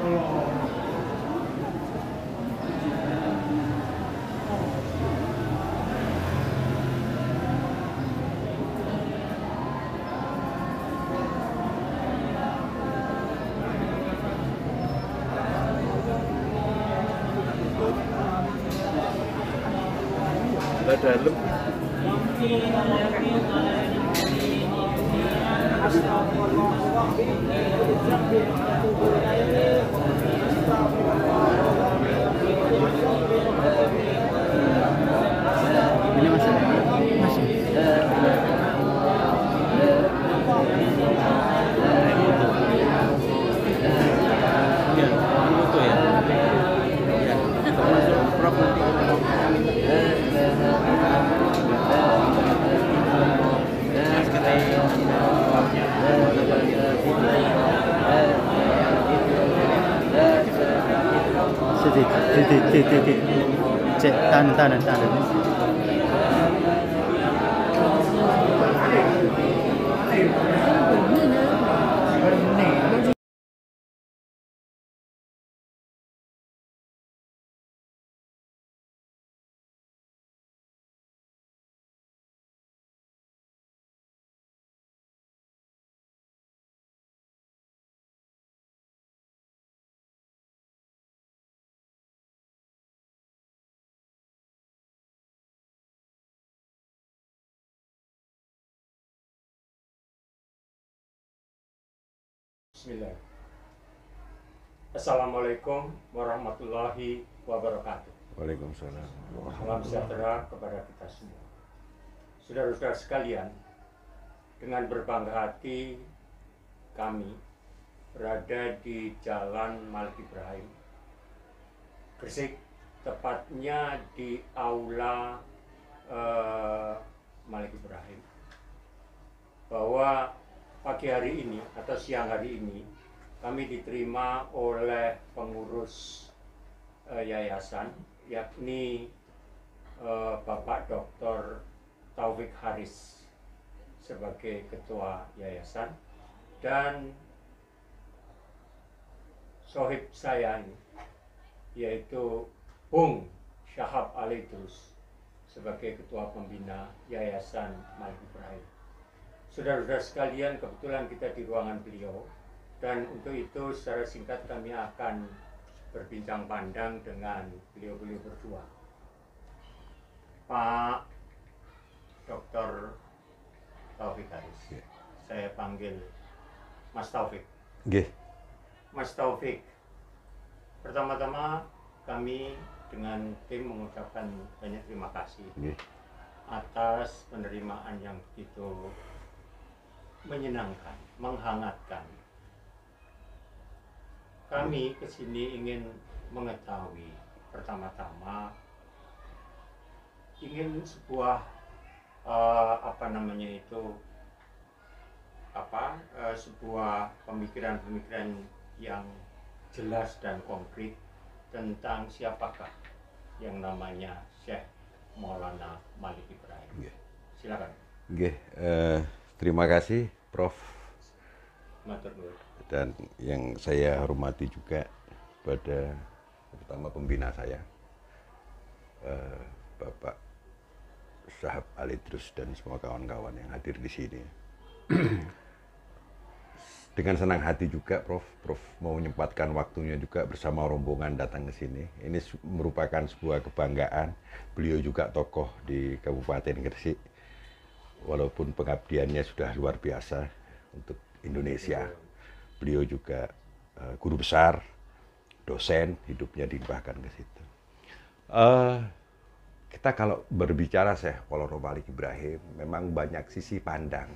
Dalam. Ini masih. Ya, foto ya. Ya, termasuk Prof nanti. Cek tahan. Bismillah. Assalamualaikum warahmatullahi wabarakatuh. Waalaikumsalam. Salam sejahtera kepada kita semua. Saudara-saudara sekalian, dengan berbangga hati kami berada di Jalan Malik Ibrahim, Gresik, tepatnya di Aula Malik Ibrahim, bahwa pagi hari ini atau siang hari ini kami diterima oleh pengurus yayasan, yakni Bapak Dr. Taufik Haris sebagai ketua yayasan, dan sohib saya ini yaitu Bung Syahab Ali Idrus sebagai ketua pembina Yayasan Malik Ibrahim. Saudara-saudara sekalian, kebetulan kita di ruangan beliau, dan untuk itu secara singkat kami akan berbincang pandang dengan beliau-beliau berdua. Pak Dr. Taufik Haris, saya panggil Mas Taufik. Mas Taufik, pertama-tama kami dengan tim mengucapkan banyak terima kasih atas penerimaan yang begitu menyenangkan, menghangatkan. Kami kesini ingin mengetahui, pertama-tama ingin sebuah sebuah pemikiran-pemikiran yang jelas dan konkret tentang siapakah yang namanya Syekh Maulana Malik Ibrahim. Silakan. Terima kasih Prof. Matur nuwun. Dan yang saya hormati juga pada pertama pembina saya, Bapak Syahab Ali Idrus dan semua kawan-kawan yang hadir di sini. Dengan senang hati juga Prof mau menyempatkan waktunya juga bersama rombongan datang ke sini. Ini merupakan sebuah kebanggaan. Beliau juga tokoh di Kabupaten Gresik. Walaupun pengabdiannya sudah luar biasa untuk Indonesia. Beliau juga guru besar, dosen, hidupnya dilimpahkan ke situ. Kita kalau berbicara Syekh Maulana Malik Ibrahim, memang banyak sisi pandang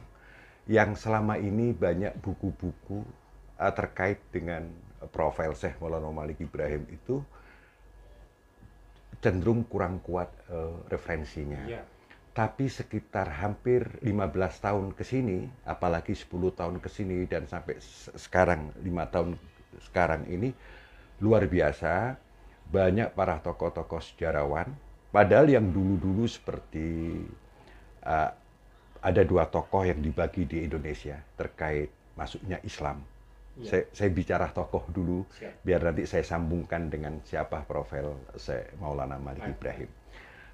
yang selama ini banyak buku-buku terkait dengan profil Syekh Maulana Malik Ibrahim itu cenderung kurang kuat referensinya. Tapi sekitar hampir 15 tahun ke sini, apalagi 10 tahun ke sini dan sampai sekarang 5 tahun sekarang ini, luar biasa banyak para tokoh-tokoh sejarawan. Padahal yang dulu-dulu seperti ada 2 tokoh yang dibagi di Indonesia terkait masuknya Islam Saya bicara tokoh dulu, Siap. biar nanti saya sambungkan dengan siapa profil Syekh Maulana Malik Ibrahim.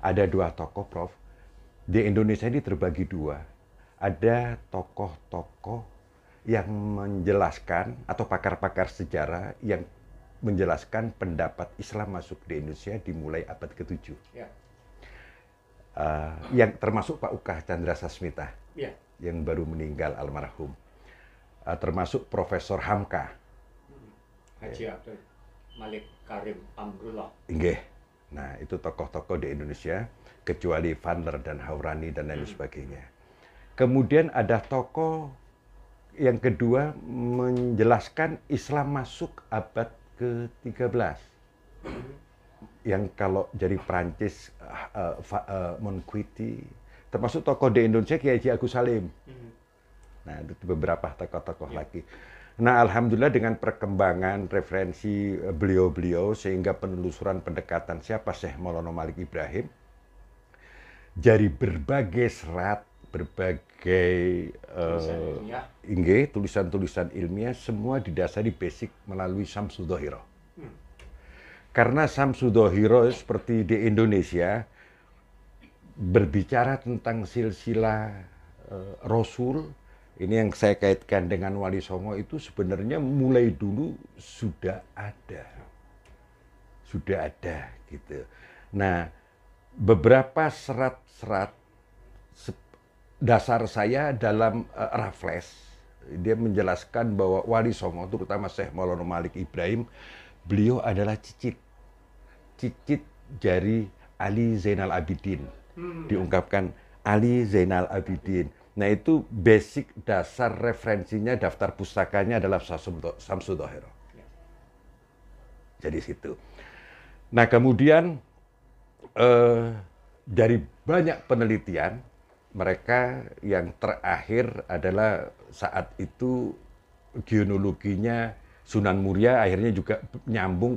Ada dua tokoh, Prof. Di Indonesia ini terbagi dua. Ada tokoh-tokoh yang menjelaskan, atau pakar-pakar sejarah yang menjelaskan pendapat Islam masuk di Indonesia dimulai abad ke-7. Ya. Yang termasuk Pak Ukah Chandra Sasmita, Ya. yang baru meninggal almarhum. Termasuk Profesor Hamka. Haji Abdul Malik Karim Amrullah. Inggih. Nah, itu tokoh-tokoh di Indonesia, kecuali Vanler dan Haurani dan lain sebagainya. Kemudian ada tokoh yang kedua menjelaskan Islam masuk abad ke-13. Yang kalau dari Prancis, Monquity, termasuk tokoh di Indonesia Kiai Haji Agus Salim. Nah, itu beberapa tokoh-tokoh lagi. Nah, alhamdulillah dengan perkembangan referensi beliau-beliau sehingga penelusuran pendekatan siapa Syekh Maulana Malik Ibrahim dari berbagai serat, berbagai tulisan-tulisan ilmiah semua didasari basic melalui Syamsul Dhohiro. Karena Syamsul Dhohiro seperti di Indonesia berbicara tentang silsilah Rasul. Ini yang saya kaitkan dengan Wali Songo itu sebenarnya mulai dulu sudah ada. Sudah ada gitu. Nah, beberapa serat-serat dasar saya dalam Raffles, dia menjelaskan bahwa Wali Songo, terutama Syekh Maulana Malik Ibrahim, beliau adalah cicit jari Ali Zainal Abidin. Diungkapkan Ali Zainal Abidin. Nah, itu basic dasar referensinya, daftar pustakanya adalah Syamsul Dhohiro. Jadi situ. Nah, kemudian dari banyak penelitian, mereka yang terakhir adalah saat itu genealoginya Sunan Muria akhirnya juga nyambung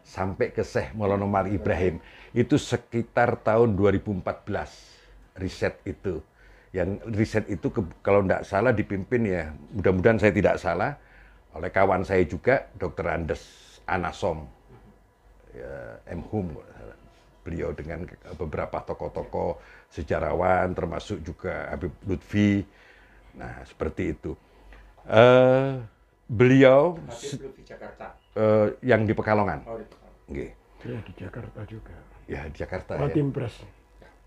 sampai ke Syekh Maulana Malik Ibrahim. Itu sekitar tahun 2014 riset itu. Yang riset itu kalau tidak salah dipimpin, ya mudah-mudahan saya tidak salah, oleh kawan saya juga, Dr. Andes Anasom, ya, M.Hum. Beliau dengan beberapa tokoh-tokoh sejarawan, termasuk juga Habib Lutfi. Nah, seperti itu. Beliau Habib Lutfi Jakarta. yang di Pekalongan. Oh, di Pekalongan. Nggih. Ya, di Jakarta juga. Ya, di Jakarta. Watim Press.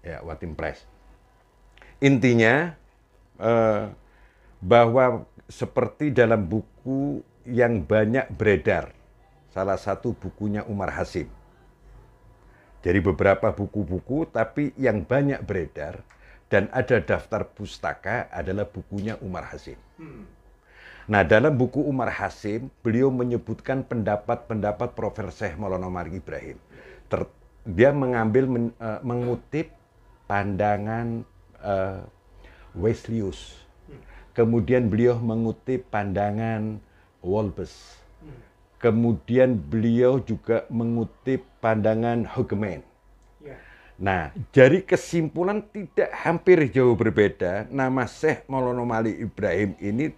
Ya, Watim Press. Intinya bahwa seperti dalam buku yang banyak beredar, salah satu bukunya Umar Hasim. Jadi beberapa buku-buku, tapi yang banyak beredar dan ada daftar pustaka adalah bukunya Umar Hasim. Nah, dalam buku Umar Hasim, beliau menyebutkan pendapat-pendapat Profesor Syekh Maulana Malik Ibrahim. Dia mengutip pandangan Wesleyus. Kemudian beliau mengutip pandangan Wolbes. Kemudian beliau juga mengutip pandangan Huggeman. Nah, dari kesimpulan tidak hampir jauh berbeda, nama Syekh Maulana Malik Ibrahim ini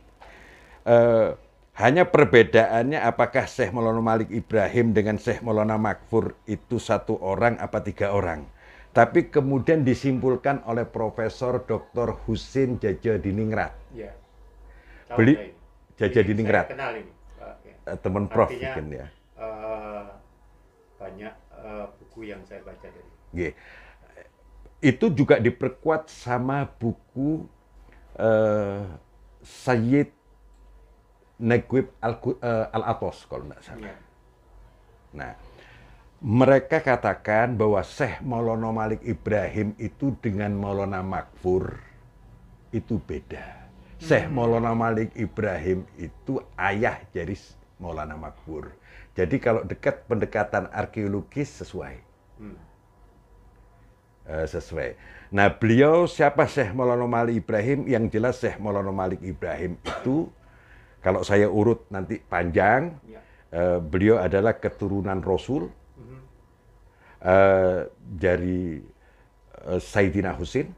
hanya perbedaannya apakah Syekh Maulana Malik Ibrahim dengan Syekh Maulana Makfur itu satu orang apa tiga orang. Tapi kemudian disimpulkan oleh Profesor Dr. Husin Jajadiningrat. Ya. Jajadiningrat. Saya kenal ini. Teman Prof Artinya, mungkin ya. Banyak buku yang saya baca dari. Nggih. Itu juga diperkuat sama buku Sayyid Naguib Al-Atos kalau tidak salah. Ya. Nah, mereka katakan bahwa Syekh Maulana Malik Ibrahim itu dengan Maulana Makfur itu beda. Syekh Maulana Malik Ibrahim itu ayah dari Maulana Makfur. Jadi kalau dekat pendekatan arkeologis sesuai. Sesuai. Nah, beliau siapa Syekh Maulana Malik Ibrahim? Yang jelas Syekh Maulana Malik Ibrahim itu, kalau saya urut nanti panjang, beliau adalah keturunan Rasul dari Sayyidina Husin,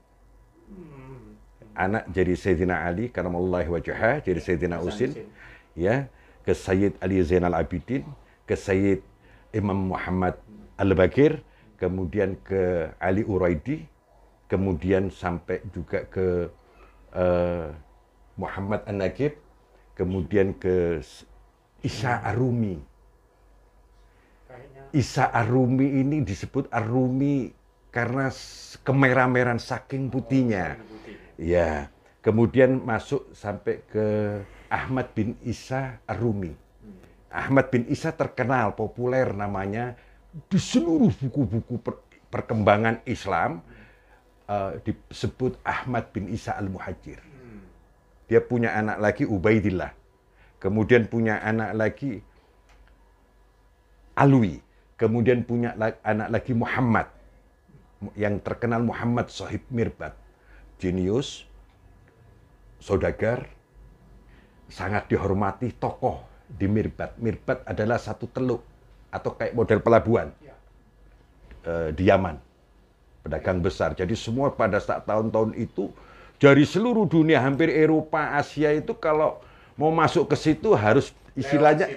anak jadi Sayyidina Ali, karamallahu wajhah, jadi Sayyidina Husin, ya. ke Sayyid Ali Zainal Abidin, ke Sayyid Imam Muhammad Al-Baqir, kemudian ke Ali Uraidi, kemudian sampai juga ke Muhammad An-Naqib, kemudian ke Isa Ar-Rumi. Isa Ar-Rumi ini disebut Ar-Rumi karena kemerah-merahan saking putihnya. Ya, kemudian masuk sampai ke Ahmad bin Isa Ar-Rumi. Ahmad bin Isa terkenal, populer namanya di seluruh buku-buku perkembangan Islam, disebut Ahmad bin Isa Al-Muhajir. Dia punya anak lagi Ubaidillah. Kemudian punya anak lagi Alwi. Kemudian punya anak lagi Muhammad. Yang terkenal Muhammad Sahib Mirbat. Jenius, saudagar, sangat dihormati tokoh di Mirbat. Mirbat adalah satu teluk atau kayak model pelabuhan di Yaman. Pedagang besar. Jadi semua pada saat tahun-tahun itu dari seluruh dunia, hampir Eropa, Asia itu kalau mau masuk ke situ harus istilahnya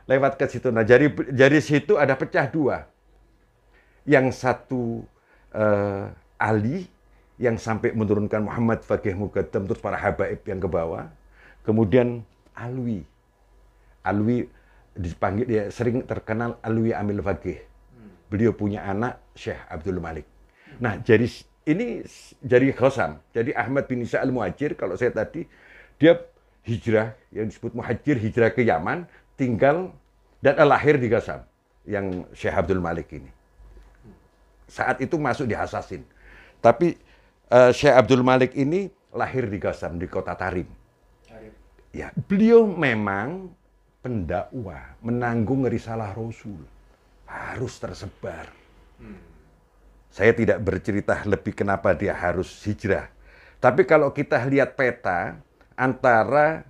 lewat ke situ. Nah, dari situ ada pecah dua. Yang satu Ali yang sampai menurunkan Muhammad Faqih Muqaddam, terus para habaib yang ke bawah. Kemudian Alwi. Alwi dipanggil, dia sering terkenal Alwi Amil Faqih. Beliau punya anak Syekh Abdul Malik. Nah, ini dari Ghasam. Jadi Ahmad bin Isa Al-Muhajir, kalau saya tadi, dia hijrah, yang disebut Muhajir, hijrah ke Yaman, tinggal dan lahir di Ghasam, yang Syekh Abdul Malik ini. Saat itu masuk di Hasasin. Tapi Syekh Abdul Malik ini lahir di Ghasam, di kota Tarim. Ya, beliau memang pendakwah, menanggung risalah Rasul. Harus tersebar. Saya tidak bercerita lebih kenapa dia harus hijrah. Tapi kalau kita lihat peta antara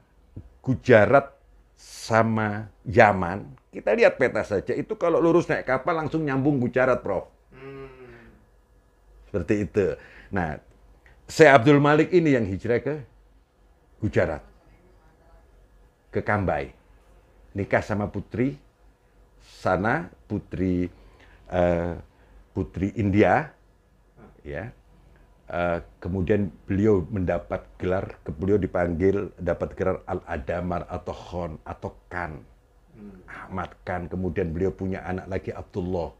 Gujarat sama Yaman, kita lihat peta saja. Itu kalau lurus naik kapal langsung nyambung Gujarat, Prof. Seperti itu. Nah, Syekh Abdul Malik ini yang hijrah ke Gujarat. Ke Kambai. Nikah sama putri sana, putri India, ya. Kemudian beliau mendapat gelar, beliau dipanggil dapat gelar Al-Adamar atau Khan atau Khan, Ahmad Khan. Kemudian beliau punya anak lagi Abdullah.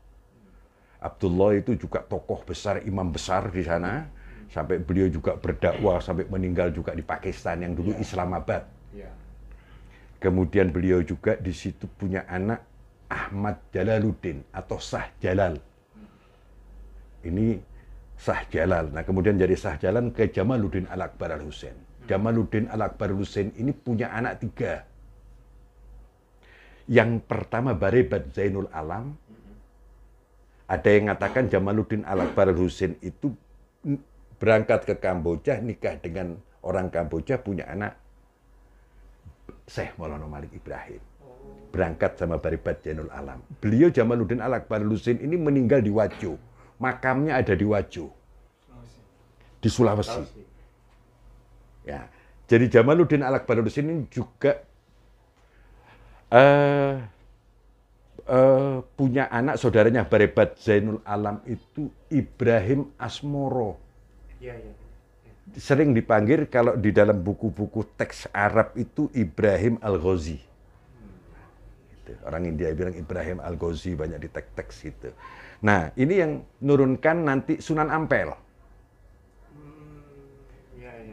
Abdullah itu juga tokoh besar, imam besar di sana, sampai beliau juga berdakwah sampai meninggal juga di Pakistan yang dulu Islamabad. Kemudian beliau juga di situ punya anak Ahmad Jalaluddin atau Shah Jalal. Ini Shah Jalal. Nah, kemudian jadi Shah Jalal ke Jamaluddin Al-Akbar Al-Husain. Jamaluddin Al-Akbar Al-Husain ini punya anak 3. Yang pertama Barebat Zainul Alam. Ada yang mengatakan Jamaluddin Al-Akbar Al-Husain itu berangkat ke Kamboja, nikah dengan orang Kamboja, punya anak Syekh Maulana Malik Ibrahim. Berangkat sama Barebat Zainul Alam. Beliau Jamaluddin Al-Akbar Al-Husain ini meninggal di Wajo. Makamnya ada di Wajo. Di Sulawesi. Ya. Jadi Jamaluddin Al-Akbar Al-Husain ini juga punya anak, saudaranya Barebat Zainul Alam itu Ibrahim Asmoro. Sering dipanggil kalau di dalam buku-buku teks Arab itu Ibrahim Al-Ghazi. Orang India bilang Ibrahim Al-Ghazi, banyak di teks-teks itu. Nah, ini yang nurunkan nanti Sunan Ampel.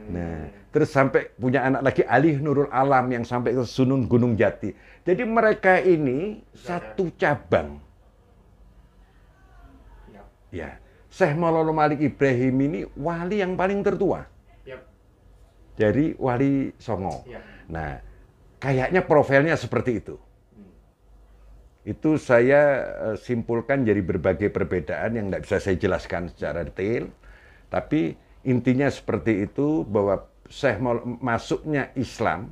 Nah, terus sampai punya anak lagi Ali Nurul Alam yang sampai ke Sunan Gunung Jati. Jadi mereka ini satu cabang. Ya, Syekh Maulana Malik Ibrahim ini wali yang paling tertua. Dari Wali Songo. Nah, kayaknya profilnya seperti itu. Itu saya simpulkan dari berbagai perbedaan yang tidak bisa saya jelaskan secara detail. Tapi intinya seperti itu, bahwa Syekh masuknya Islam,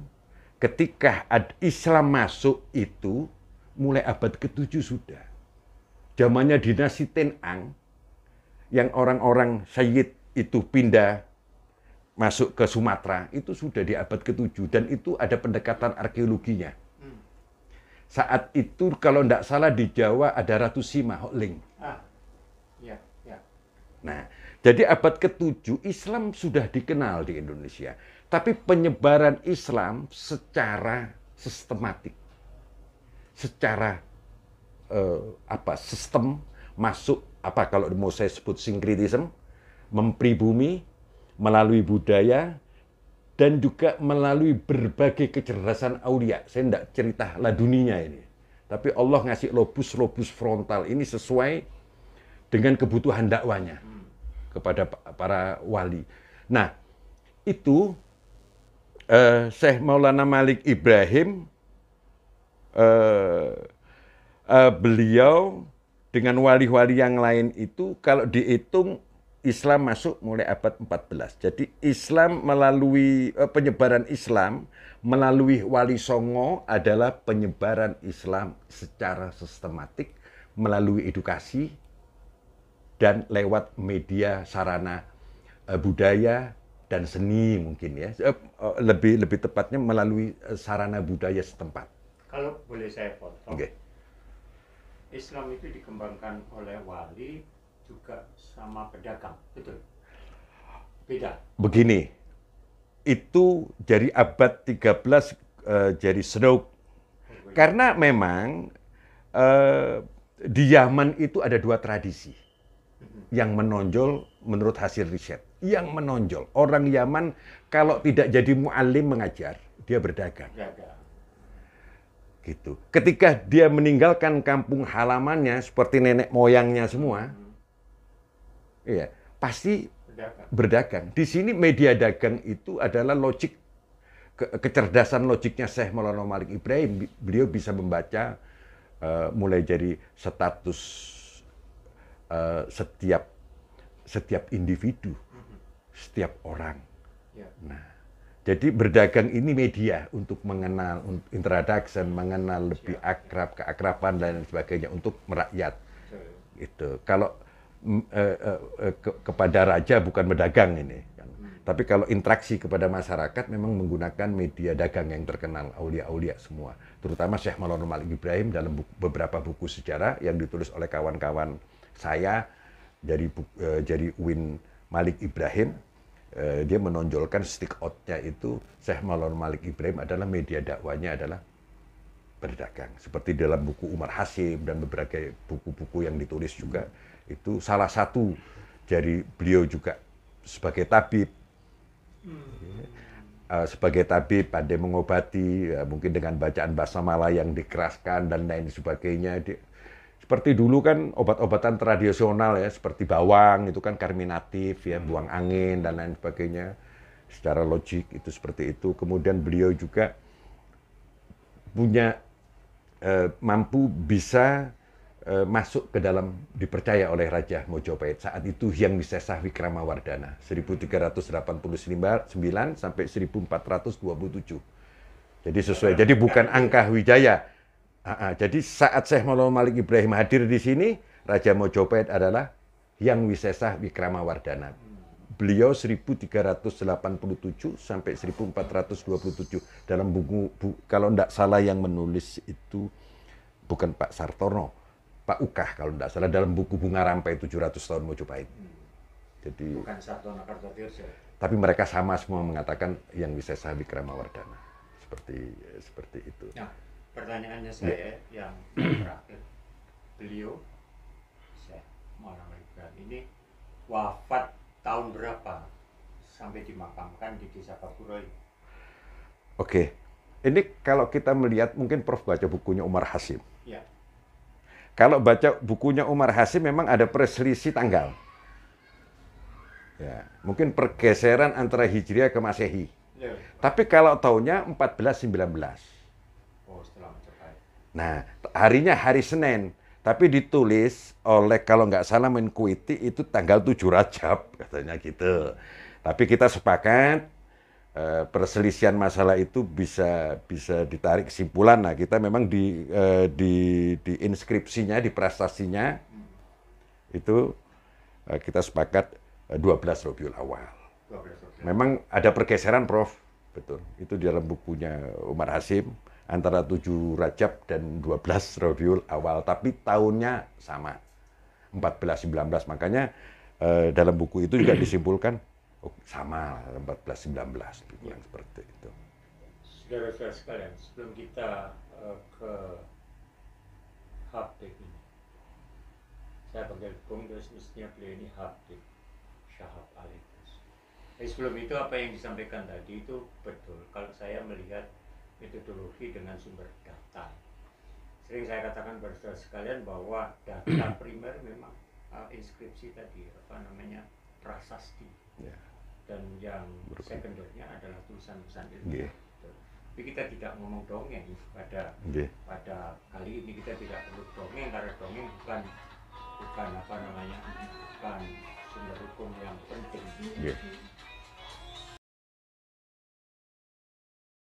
ketika Islam masuk itu mulai abad ke-7 sudah. Zamannya dinasti Tenang, yang orang-orang Sayyid itu pindah masuk ke Sumatera itu sudah di abad ke-7 dan itu ada pendekatan arkeologinya. Saat itu kalau tidak salah di Jawa ada Ratu Sima Hokling. Ya, ya. Nah, jadi abad ke-7 Islam sudah dikenal di Indonesia. Tapi penyebaran Islam secara sistematik, secara sistem masuk kalau mau saya sebut sinkretisme, mempribumi melalui budaya dan juga melalui berbagai kecerdasan aulia. Saya tidak cerita laduninya ini. Tapi Allah ngasih lobus frontal ini sesuai dengan kebutuhan dakwanya kepada para wali. Nah, itu Syekh Maulana Malik Ibrahim, beliau dengan wali-wali yang lain itu kalau dihitung Islam masuk mulai abad 14. Jadi Islam melalui penyebaran Islam melalui Wali Songo adalah penyebaran Islam secara sistematik melalui edukasi dan lewat media sarana budaya dan seni mungkin ya. Lebih tepatnya melalui sarana budaya setempat. Kalau boleh saya potong. Okay. Islam itu dikembangkan oleh wali juga sama pedagang, betul? Beda. Begini, itu dari abad 13 jadi Snouk. Karena memang di Yaman itu ada dua tradisi yang menonjol menurut hasil riset. Yang menonjol, orang Yaman kalau tidak jadi mu'alim mengajar, dia berdagang. Gitu. Ketika dia meninggalkan kampung halamannya seperti nenek moyangnya semua, iya, pasti berdagang. Di sini media dagang itu adalah logik, kecerdasan logiknya Syekh Maulana Malik Ibrahim. Beliau bisa membaca mulai dari status setiap individu, setiap orang. Nah, jadi berdagang ini media untuk mengenal, introduction, mengenal lebih akrab, keakraban dan sebagainya untuk merakyat. Gitu. Kalau kepada raja bukan berdagang ini. Tapi kalau interaksi kepada masyarakat memang menggunakan media dagang yang terkenal, aulia-aulia semua. Terutama Syekh Maulana Malik Ibrahim dalam beberapa buku sejarah yang ditulis oleh kawan-kawan saya dari Win Malik Ibrahim. Dia menonjolkan stick out-nya itu Syekh Maulana Malik Ibrahim adalah media dakwanya adalah berdagang. Seperti dalam buku Umar Hasim dan beberapa buku-buku yang ditulis juga. Itu salah satu dari beliau juga sebagai tabib. Sebagai tabib pandai mengobati, mungkin dengan bacaan basmalah yang dikeraskan dan lain sebagainya. Seperti dulu kan obat-obatan tradisional ya, seperti bawang itu kan karminatif ya, buang angin dan lain sebagainya. Secara logik itu seperti itu. Kemudian beliau juga punya mampu bisa masuk ke dalam, dipercaya oleh Raja Mojopahit. Saat itu Hyang Wisesah Wikramawardhana 1389 sampai 1427. Jadi sesuai. Jadi bukan angka Wijaya. Jadi saat Syekh Maulana Malik Ibrahim hadir di sini, Raja Mojopahit adalah Hyang Wisesah Wikramawardhana. Beliau 1387 sampai 1427. Dalam buku kalau tidak salah yang menulis itu bukan Pak Sartono, Pak Ukah kalau tidak salah, dalam buku Bunga Rampai 700 tahun Mojopahit. Jadi bukan Sartono Kartotirso. Tapi mereka sama semua mengatakan Hyang Wisesah Wikramawardhana. Seperti itu. Nah, pertanyaannya saya yang terakhir, beliau Syekh Maulana Malik Ibrahim ini wafat tahun berapa sampai dimakamkan di Desa Kaburoi? Oke, ini kalau kita melihat, mungkin Prof baca bukunya Umar Hasim. Ya. Kalau baca bukunya Umar Hasim memang ada perselisih tanggal. Ya, mungkin pergeseran antara Hijriah ke Masehi. Ya. Tapi kalau tahunnya 1419. Oh, setelah Majapahit. Nah, harinya hari Senin. Tapi ditulis oleh, kalau nggak salah, Menkuiti itu tanggal 7 Rajab, katanya gitu. Tapi kita sepakat, perselisihan masalah itu bisa ditarik kesimpulan. Nah, kita memang di inskripsinya, di prestasinya, itu kita sepakat 12 Rabiul Awal. 12 Rabiul Memang ada pergeseran, Prof. Betul. Itu di dalam bukunya Umar Hasim antara 7 Rajab dan 12 Rabiul Awal, tapi tahunnya sama. 14-19. Makanya dalam buku itu juga disimpulkan sama 14-19, dibilang seperti itu. Saudara-saudara sekalian, sebelum kita ke Habib ini, saya panggil Bung, terus mestinya beliau ini Habib Syahab Alitrus. Tapi sebelum itu apa yang disampaikan tadi itu betul. Kalau saya melihat metodologi dengan sumber data, sering saya katakan pada saudara sekalian bahwa data primer memang inskripsi tadi, apa namanya, prasasti, dan yang sekundernya adalah tulisan-tulisan ilmiah. Tapi kita tidak ngomong dongeng pada kali ini. Kita tidak perlu dongeng karena dongeng bukan apa namanya, bukan sumber hukum yang penting.